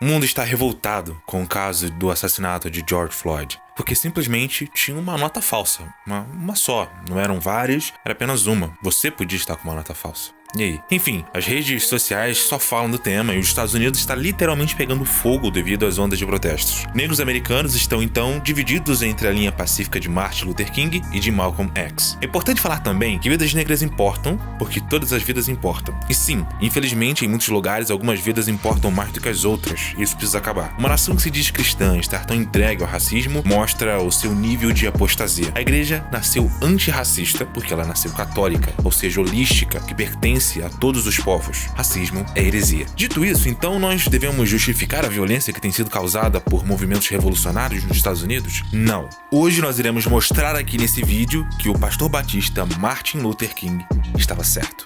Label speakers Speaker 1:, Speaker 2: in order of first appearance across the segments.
Speaker 1: O mundo está revoltado com o caso do assassinato de George Floyd, porque simplesmente tinha uma nota falsa, uma só, não eram várias, era apenas uma. Você podia estar com uma nota falsa. E aí? Enfim, as redes sociais só falam do tema e os Estados Unidos está literalmente pegando fogo devido às ondas de protestos. Negros americanos estão então divididos entre a linha pacífica de Martin Luther King e de Malcolm X. É importante falar também que vidas negras importam, porque todas as vidas importam. E sim, infelizmente em muitos lugares algumas vidas importam mais do que as outras, e isso precisa acabar. Uma nação que se diz cristã estar tão entregue ao racismo mostra o seu nível de apostasia. A igreja nasceu antirracista porque ela nasceu católica, ou seja, holística, que pertence a todos os povos. Racismo é heresia. Dito isso, então nós devemos justificar a violência que tem sido causada por movimentos revolucionários nos Estados Unidos? Não. Hoje nós iremos mostrar aqui nesse vídeo que o pastor batista Martin Luther King estava certo.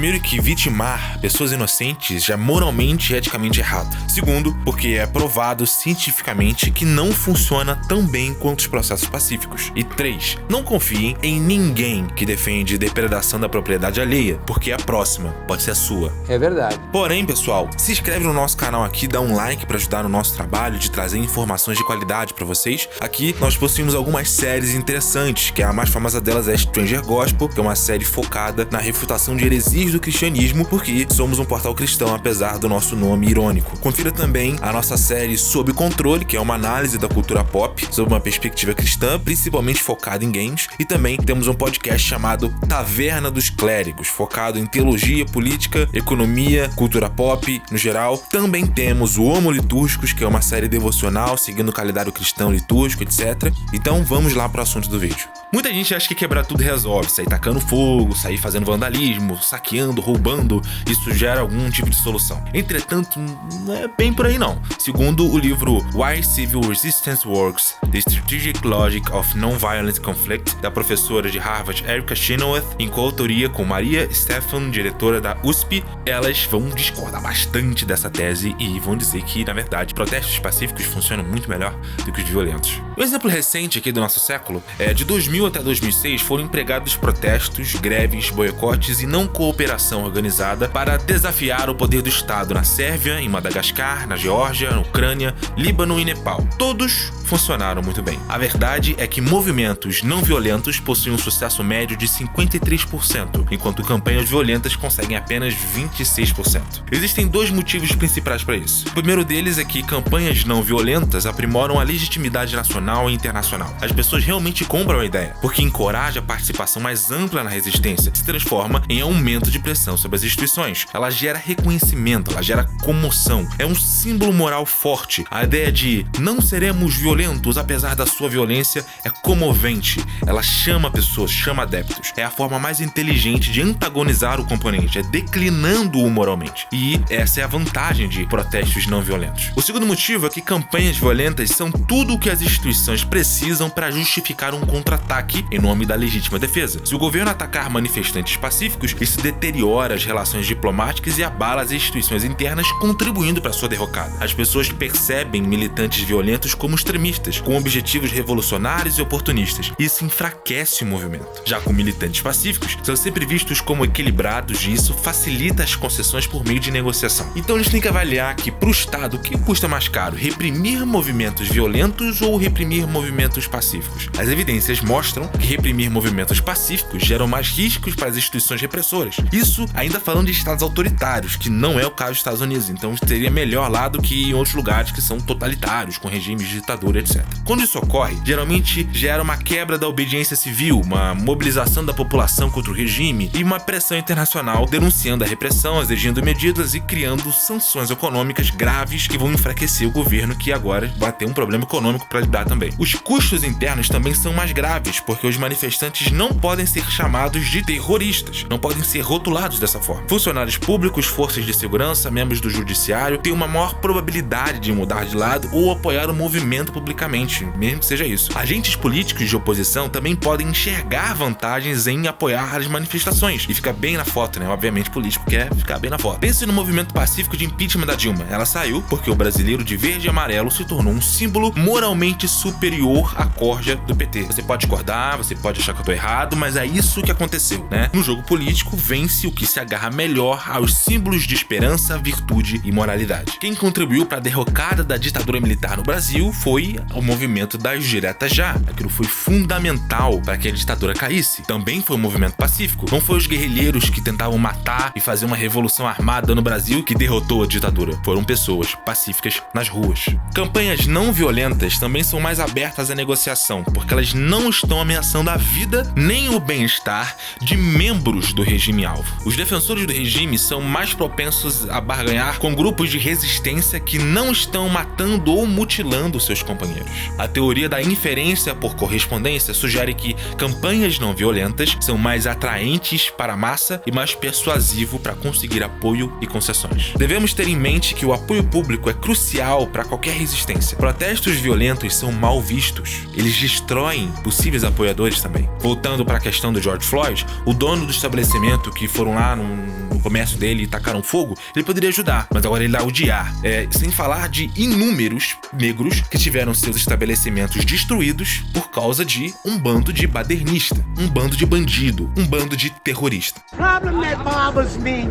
Speaker 1: Primeiro, que vitimar pessoas inocentes já é moralmente e eticamente errado. Segundo, porque é provado cientificamente que não funciona tão bem quanto os processos pacíficos. E 3, não confiem em ninguém que defende depredação da propriedade alheia, porque a próxima pode ser a sua.
Speaker 2: É verdade.
Speaker 1: Porém, pessoal, se inscreve no nosso canal aqui, dá um like para ajudar no nosso trabalho de trazer informações de qualidade para vocês. Aqui nós possuímos algumas séries interessantes, que a mais famosa delas é Stranger Gospel, que é uma série focada na refutação de heresias do cristianismo, porque somos um portal cristão, apesar do nosso nome irônico. Confira também a nossa série Sob Controle, que é uma análise da cultura pop, sob uma perspectiva cristã, principalmente focada em games. E também temos um podcast chamado Taverna dos Clérigos, focado em teologia, política, economia, cultura pop, no geral. Também temos o Homo Litúrgicos, que é uma série devocional, seguindo o calendário cristão litúrgico, etc. Então vamos lá para o assunto do vídeo. Muita gente acha que quebrar tudo resolve, sair tacando fogo, sair fazendo vandalismo, saqueando, roubando, isso gera algum tipo de solução. Entretanto, não é bem por aí não. Segundo o livro Why Civil Resistance Works, The Strategic Logic of Nonviolent Conflict, da professora de Harvard Erica Chenoweth, em coautoria com Maria Stephan, diretora da USP, elas vão discordar bastante dessa tese e vão dizer que, na verdade, protestos pacíficos funcionam muito melhor do que os violentos. Um exemplo recente aqui do nosso século é de 2000 até 2006 foram empregados protestos, greves, boicotes e não cooperação organizada para desafiar o poder do Estado na Sérvia, em Madagascar, na Geórgia, na Ucrânia, Líbano e Nepal. Todos funcionaram muito bem. A verdade é que movimentos não violentos possuem um sucesso médio de 53%, enquanto campanhas violentas conseguem apenas 26%. Existem dois motivos principais para isso. O primeiro deles é que campanhas não violentas aprimoram a legitimidade nacional e internacional. As pessoas realmente compram a ideia, porque encoraja a participação mais ampla na resistência, se transforma em aumento de pressão sobre as instituições. Ela gera reconhecimento, ela gera comoção. É um símbolo moral forte. A ideia de não seremos violentos apesar da sua violência é comovente. Ela chama pessoas, chama adeptos. É a forma mais inteligente de antagonizar o componente, é declinando-o moralmente. E essa é a vantagem de protestos não violentos. O segundo motivo é que campanhas violentas são tudo o que as instituições precisam para justificar um contra-ataque em nome da legítima defesa. Se o governo atacar manifestantes pacíficos, isso deteriora as relações diplomáticas e abala as instituições internas, contribuindo para sua derrocada. As pessoas percebem militantes violentos como extremistas, com objetivos revolucionários e oportunistas. Isso enfraquece o movimento. Já com militantes pacíficos, são sempre vistos como equilibrados e isso facilita as concessões por meio de negociação. Então a gente tem que avaliar que, para o Estado, o que custa mais caro? Reprimir movimentos violentos ou reprimir movimentos pacíficos? As evidências mostram que reprimir movimentos pacíficos geram mais riscos para as instituições repressoras. Isso ainda falando de estados autoritários, que não é o caso dos Estados Unidos. Então seria melhor lá do que em outros lugares que são totalitários, com regimes de ditadura, etc. Quando isso ocorre, geralmente gera uma quebra da obediência civil, uma mobilização da população contra o regime e uma pressão internacional denunciando a repressão, exigindo medidas e criando sanções econômicas graves que vão enfraquecer o governo, que agora vai ter um problema econômico para lidar também. Os custos internos também são mais graves, porque os manifestantes não podem ser chamados de terroristas, não podem ser rotulados dessa forma. Funcionários públicos, forças de segurança, membros do judiciário têm uma maior probabilidade de mudar de lado ou apoiar o movimento publicamente, mesmo que seja isso. Agentes políticos de oposição também podem enxergar vantagens em apoiar as manifestações e ficar bem na foto, né? Obviamente, político quer ficar bem na foto. Pense no movimento pacífico de impeachment da Dilma. Ela saiu porque o brasileiro de verde e amarelo se tornou um símbolo moralmente superior à corja do PT. Você pode discordar, você pode achar que eu tô errado, mas é isso que aconteceu, né? No jogo político, vence o que se agarra melhor aos símbolos de esperança, virtude e moralidade. Quem contribuiu para a derrocada da ditadura militar no Brasil foi o movimento das diretas já. Aquilo foi fundamental para que a ditadura caísse. Também foi um movimento pacífico. Não foi os guerrilheiros que tentavam matar e fazer uma revolução armada no Brasil que derrotou a ditadura. Foram pessoas pacíficas nas ruas. Campanhas não violentas também são mais abertas à negociação, porque elas não estão ameaçando a vida nem o bem-estar de membros do regime-alvo. Os defensores do regime são mais propensos a barganhar com grupos de resistência que não estão matando ou mutilando seus companheiros. A teoria da inferência por correspondência sugere que campanhas não violentas são mais atraentes para a massa e mais persuasivo para conseguir apoio e concessões. Devemos ter em mente que o apoio público é crucial para qualquer resistência. Protestos violentos são mal vistos. Eles destroem possíveis apoiadores também. Voltando para a questão do George Floyd, o dono do estabelecimento que foram lá no comércio dele e tacaram fogo, ele poderia ajudar, mas agora ele vai odiar. Sem falar de inúmeros negros que tiveram seus estabelecimentos destruídos por causa de um bando de badernista, um bando de bandido, um bando de terrorista.
Speaker 2: Problem that bothers me,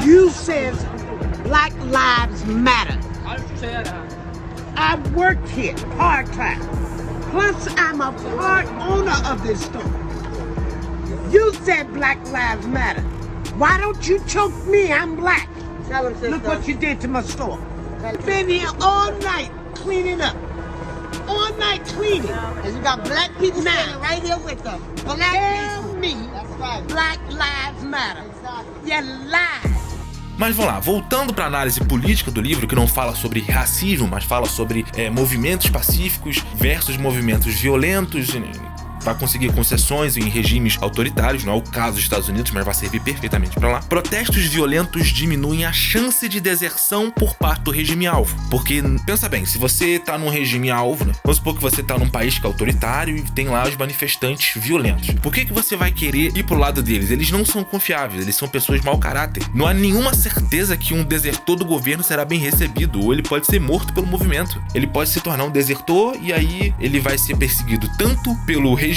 Speaker 2: you says Black Lives Matter. I've worked here part-time. Plus, I'm a part owner of this store. You said Black Lives Matter. Why don't you choke me? I'm black. Look what you did to my store. Been here all night cleaning up. All night cleaning. And you got black people standing right here with them. Black people. Me. That's right. Black Lives Matter. You lie.
Speaker 1: Mas vamos lá, voltando para a análise política do livro, que não fala sobre racismo, mas fala sobre movimentos pacíficos versus movimentos violentos, vai conseguir concessões em regimes autoritários, não é o caso dos Estados Unidos, mas vai servir perfeitamente para lá. Protestos violentos diminuem a chance de deserção por parte do regime-alvo. Porque, pensa bem, se você tá num regime-alvo, né? Vamos supor que você tá num país que é autoritário e tem lá os manifestantes violentos. Por que você vai querer ir pro lado deles? Eles não são confiáveis, eles são pessoas mau caráter. Não há nenhuma certeza que um desertor do governo será bem recebido, ou ele pode ser morto pelo movimento. Ele pode se tornar um desertor e aí ele vai ser perseguido tanto pelo regime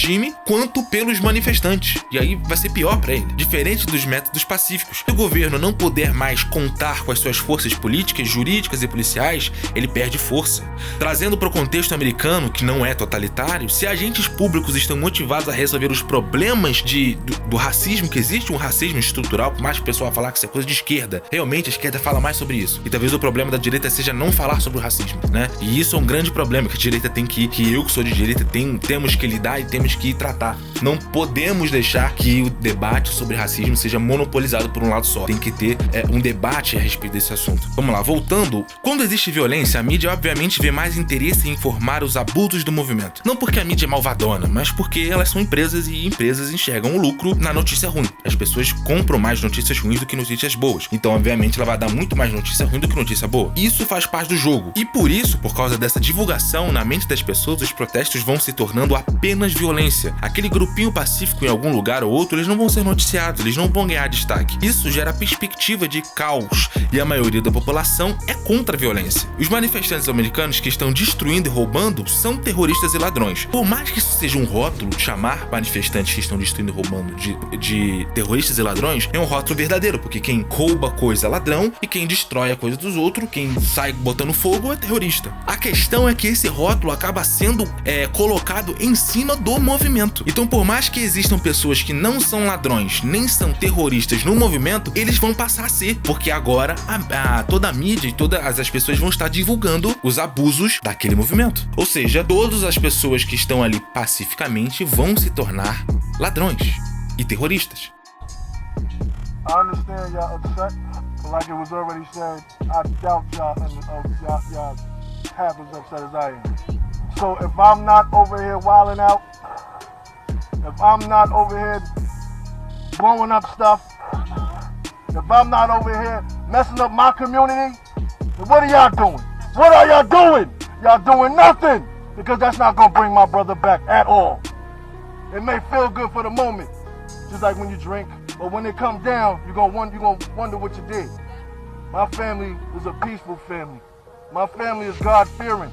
Speaker 1: quanto pelos manifestantes. E aí vai ser pior para ele. Diferente dos métodos pacíficos. Se o governo não puder mais contar com as suas forças políticas, jurídicas e policiais, ele perde força. Trazendo para o contexto americano, que não é totalitário, se agentes públicos estão motivados a resolver os problemas do racismo que existe, um racismo estrutural, por mais que o pessoal falar que isso é coisa de esquerda, realmente a esquerda fala mais sobre isso. E talvez o problema da direita seja não falar sobre o racismo, né? E isso é um grande problema que a direita tem que eu que sou de direita, temos que lidar e temos que tratar. Não podemos deixar que o debate sobre racismo seja monopolizado por um lado só. Tem que ter um debate a respeito desse assunto. Vamos lá, voltando. Quando existe violência, a mídia obviamente vê mais interesse em informar os abusos do movimento. Não porque a mídia é malvadona, mas porque elas são empresas e empresas enxergam o lucro na notícia ruim. As pessoas compram mais notícias ruins do que notícias boas. Então, obviamente, ela vai dar muito mais notícia ruim do que notícia boa. Isso faz parte do jogo. E por isso, por causa dessa divulgação na mente das pessoas, os protestos vão se tornando apenas violência. Aquele grupinho pacífico em algum lugar ou outro, eles não vão ser noticiados, eles não vão ganhar destaque. Isso gera perspectiva de caos e a maioria da população é contra a violência. Os manifestantes americanos que estão destruindo e roubando são terroristas e ladrões. Por mais que isso seja um rótulo, chamar manifestantes que estão destruindo e roubando de terroristas e ladrões é um rótulo verdadeiro, porque quem rouba coisa é ladrão e quem destrói a coisa dos outros, quem sai botando fogo é terrorista. A questão é que esse rótulo acaba sendo colocado em cima do movimento. Então, por mais que existam pessoas que não são ladrões nem são terroristas no movimento, eles vão passar a ser, porque agora toda a mídia e todas as pessoas vão estar divulgando os abusos daquele movimento. Ou seja, todas as pessoas que estão ali pacificamente vão se tornar ladrões e terroristas.
Speaker 3: I understand y'all upset, but like it was already said, I doubt y'all half as upset as I am. So if I'm not over here wilding out, if I'm not over here blowing up stuff, if I'm not over here messing up my community, then what are y'all doing? What are y'all doing? Y'all doing nothing, because that's not gonna bring my brother back at all. It may feel good for the moment, just like when you drink, but when it comes down, you're gonna wonder what you did. My family is a peaceful family. My family is God-fearing.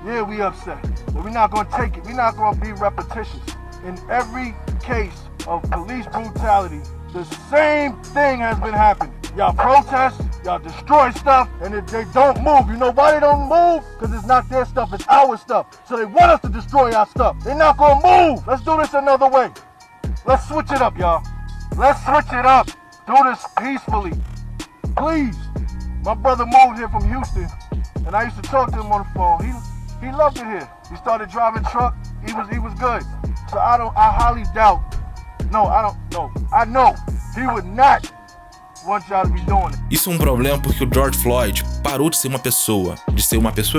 Speaker 3: Yeah, we upset, but we're not gonna take it. We're not gonna be repetitious. In every case of police brutality, the same thing has been happening. Y'all protest, y'all destroy stuff, and if they don't move, you know why they don't move? Because it's not their stuff, it's our stuff. So they want us to destroy our stuff. They're not gonna move. Let's do this another way. Let's switch it up, y'all. Let's switch it up. Do this peacefully. Please. My brother moved here from Houston, and I used to talk to him on the phone. He loved it here. He started driving truck. He was good. So I highly doubt. I know he would not want y'all to be doing it.
Speaker 1: Isso é um problema porque o George Floyd parou de ser uma pessoa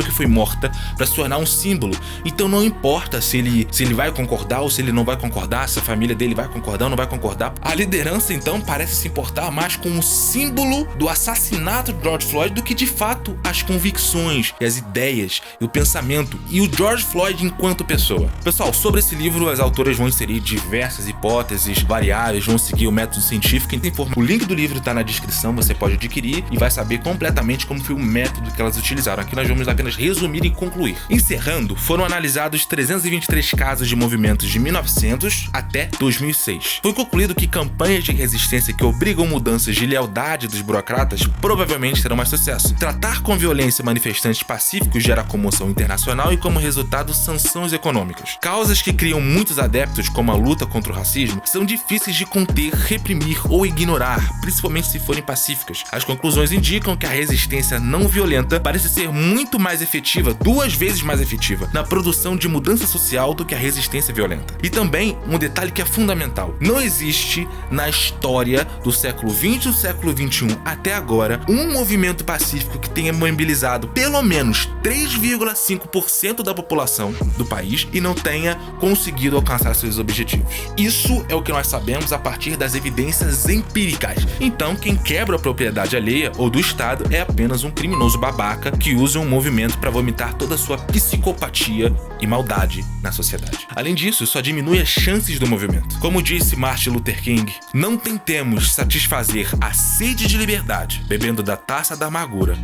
Speaker 1: que foi morta para se tornar um símbolo. Então não importa se ele vai concordar ou se ele não vai concordar, se a família dele vai concordar ou não vai concordar. A liderança então parece se importar mais com o símbolo do assassinato de George Floyd do que de fato as convicções, e as ideias e o pensamento e o George Floyd enquanto pessoa. Pessoal, sobre esse livro as autoras vão inserir diversas hipóteses variáveis, vão seguir o método científico. O link do livro tá na descrição, você pode adquirir e vai saber completamente como foi o método que elas utilizaram. Aqui nós vamos apenas resumir e concluir. Encerrando, foram analisados 323 casos de movimentos de 1900 até 2006. Foi concluído que campanhas de resistência que obrigam mudanças de lealdade dos burocratas provavelmente terão mais sucesso. Tratar com violência manifestantes pacíficos gera comoção internacional e, como resultado, sanções econômicas. Causas que criam muitos adeptos, como a luta contra o racismo, são difíceis de conter, reprimir ou ignorar, principalmente se forem pacíficas. As conclusões indicam que a resistência não violenta parece ser muito mais efetiva, 2 vezes mais efetiva, na produção de mudança social do que a resistência violenta. E também um detalhe que é fundamental: não existe na história do século XX e do século XXI até agora um movimento pacífico que tenha mobilizado pelo menos 3,5% da população do país e não tenha conseguido alcançar seus objetivos. Isso é o que nós sabemos a partir das evidências empíricas. Então, quem quebra a propriedade alheia ou do Estado é apenas um criminoso babaca que usa um movimento para vomitar toda a sua psicopatia e maldade na sociedade. Além disso, só diminui as chances do movimento. Como disse Martin Luther King, não tentemos satisfazer a sede de liberdade bebendo da taça da amargura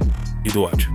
Speaker 1: e do ódio.